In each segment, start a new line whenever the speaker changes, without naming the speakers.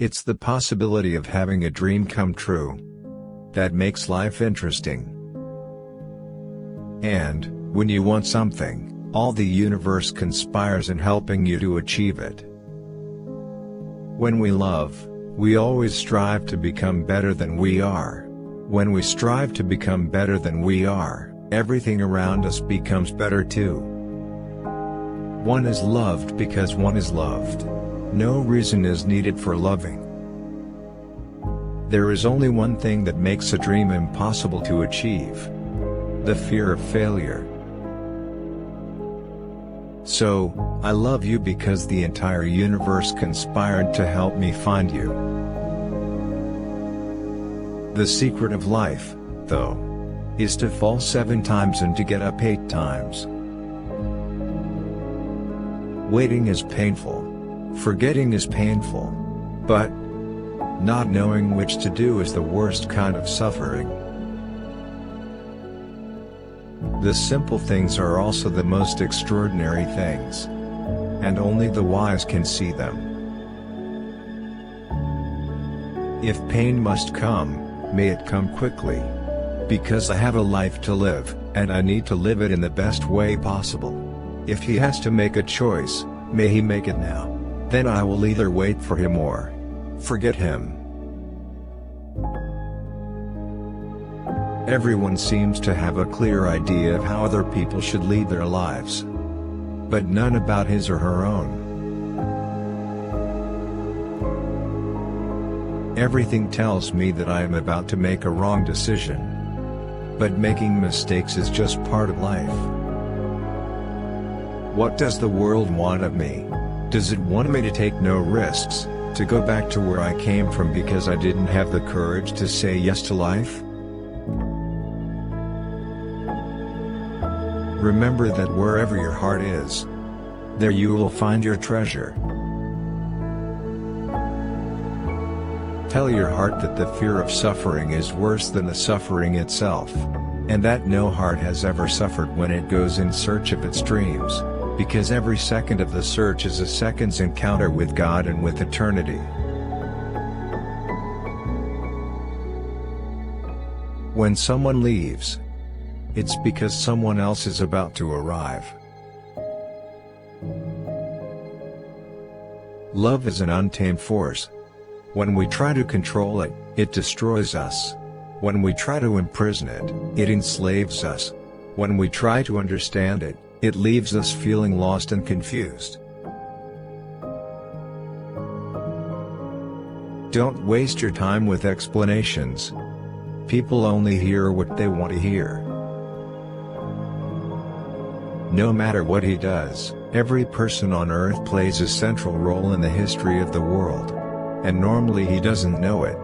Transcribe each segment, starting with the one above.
It's the possibility of having a dream come true that makes life interesting. And, when you want something, all the universe conspires in helping you to achieve it. When we love, we always strive to become better than we are. When we strive to become better than we are, everything around us becomes better too. One is loved because one is loved. No reason is needed for loving. There is only one thing that makes a dream impossible to achieve: the fear of failure. So, I love you because the entire universe conspired to help me find you. The secret of life, though, is to fall 7 times and to get up 8 times. Waiting is painful. Forgetting is painful. But not knowing which to do is the worst kind of suffering. The simple things are also the most extraordinary things. And only the wise can see them. If pain must come, may it come quickly. Because I have a life to live, and I need to live it in the best way possible. If he has to make a choice, may he make it now. Then I will either wait for him or forget him. Everyone seems to have a clear idea of how other people should lead their lives, but none about his or her own. Everything tells me that I am about to make a wrong decision. But making mistakes is just part of life. What does the world want of me? Does it want me to take no risks, to go back to where I came from because I didn't have the courage to say yes to life? Remember that wherever your heart is, there you will find your treasure. Tell your heart that the fear of suffering is worse than the suffering itself, and that no heart has ever suffered when it goes in search of its dreams, because every second of the search is a second's encounter with God and with eternity. When someone leaves, it's because someone else is about to arrive. Love is an untamed force. When we try to control it, it destroys us. When we try to imprison it, it enslaves us. When we try to understand it, it leaves us feeling lost and confused. Don't waste your time with explanations. People only hear what they want to hear. No matter what he does, every person on earth plays a central role in the history of the world. And normally he doesn't know it.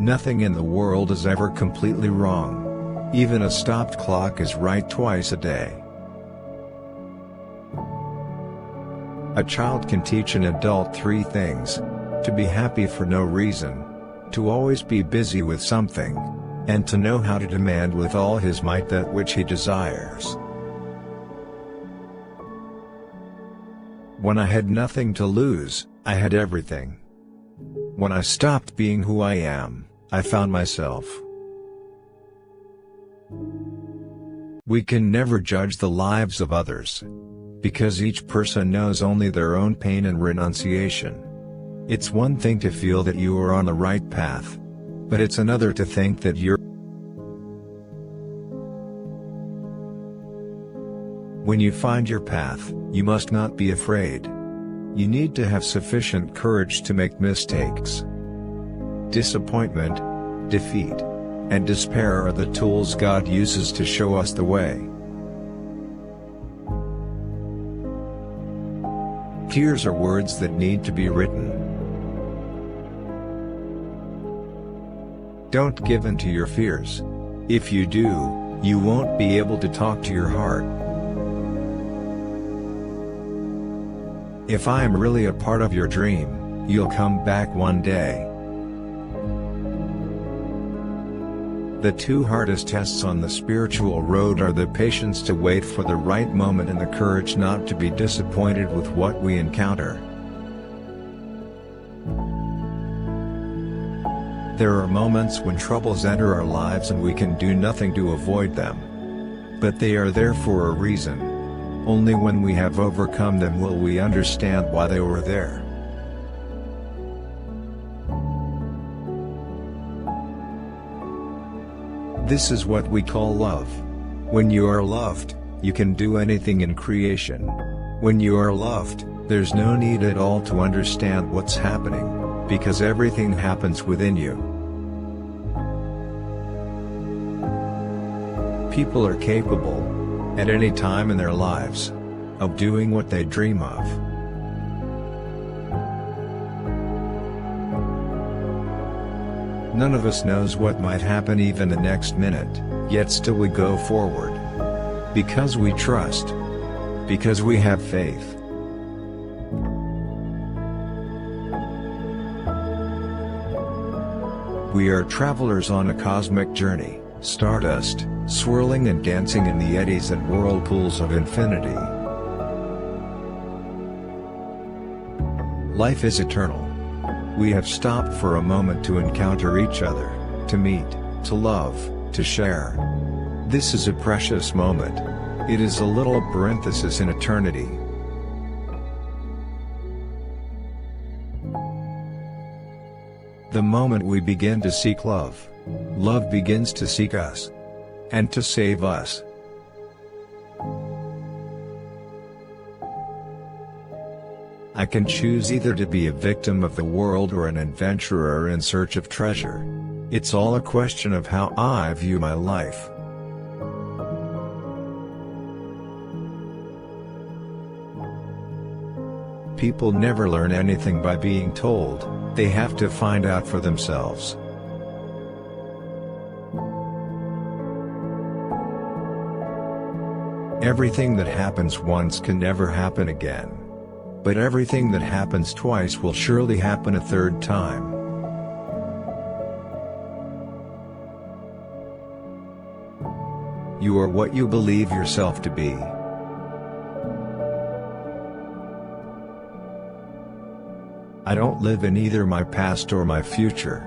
Nothing in the world is ever completely wrong. Even a stopped clock is right twice a day. A child can teach an adult 3 things: to be happy for no reason, to always be busy with something, and to know how to demand with all his might that which he desires. When I had nothing to lose, I had everything. When I stopped being who I am, I found myself. We can never judge the lives of others, because each person knows only their own pain and renunciation. It's one thing to feel that you are on the right path, but it's another to think that you're. When you find your path, you must not be afraid. You need to have sufficient courage to make mistakes. Disappointment, defeat, and despair are the tools God uses to show us the way. Tears are words that need to be written. Don't give in to your fears. If you do, you won't be able to talk to your heart. If I am really a part of your dream, you'll come back one day. The two hardest tests on the spiritual road are the patience to wait for the right moment and the courage not to be disappointed with what we encounter. There are moments when troubles enter our lives and we can do nothing to avoid them. But they are there for a reason. Only when we have overcome them will we understand why they were there. This is what we call love. When you are loved, you can do anything in creation. When you are loved, there's no need at all to understand what's happening, because everything happens within you. People are capable, at any time in their lives, of doing what they dream of. None of us knows what might happen even the next minute, yet still we go forward. Because we trust. Because we have faith. We are travelers on a cosmic journey, stardust, swirling and dancing in the eddies and whirlpools of infinity. Life is eternal. We have stopped for a moment to encounter each other, to meet, to love, to share. This is a precious moment. It is a little parenthesis in eternity. The moment we begin to seek love, love begins to seek us. And to save us. I can choose either to be a victim of the world or an adventurer in search of treasure. It's all a question of how I view my life. People never learn anything by being told, they have to find out for themselves. Everything that happens once can never happen again. But everything that happens twice will surely happen a third time. You are what you believe yourself to be. I don't live in either my past or my future.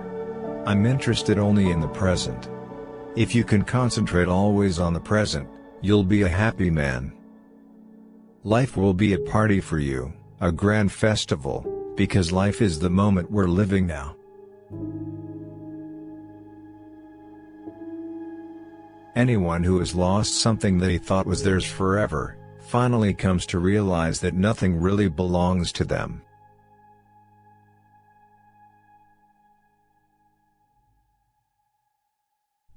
I'm interested only in the present. If you can concentrate always on the present, you'll be a happy man. Life will be a party for you, a grand festival, because life is the moment we're living now. Anyone who has lost something they thought was theirs forever, finally comes to realize that nothing really belongs to them.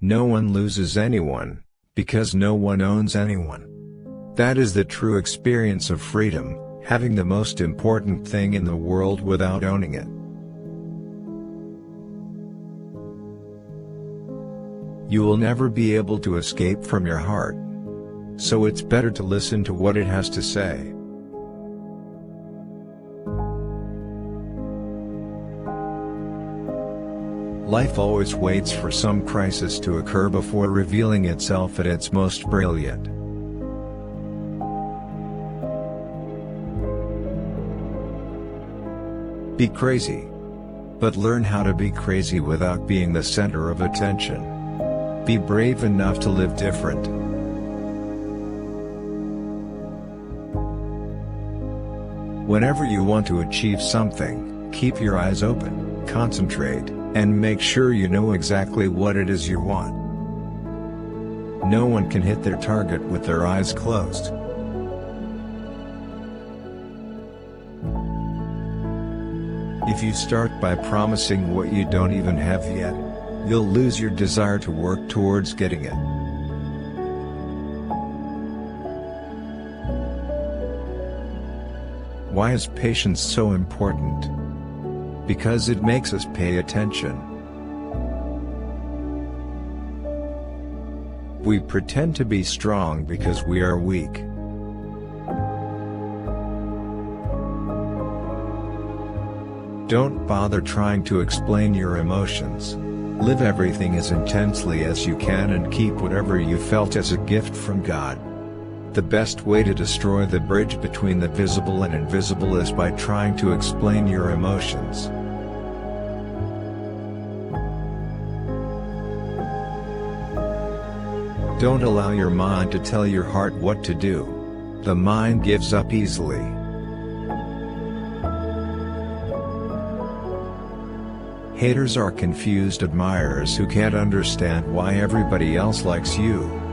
No one loses anyone, because no one owns anyone. That is the true experience of freedom, having the most important thing in the world without owning it. You will never be able to escape from your heart. So it's better to listen to what it has to say. Life always waits for some crisis to occur before revealing itself at its most brilliant. Be crazy. But learn how to be crazy without being the center of attention. Be brave enough to live different. Whenever you want to achieve something, keep your eyes open, concentrate, and make sure you know exactly what it is you want. No one can hit their target with their eyes closed. If you start by promising what you don't even have yet, you'll lose your desire to work towards getting it. Why is patience so important? Because it makes us pay attention. We pretend to be strong because we are weak. Don't bother trying to explain your emotions. Live everything as intensely as you can and keep whatever you felt as a gift from God. The best way to destroy the bridge between the visible and invisible is by trying to explain your emotions. Don't allow your mind to tell your heart what to do. The mind gives up easily. Haters are confused admirers who can't understand why everybody else likes you.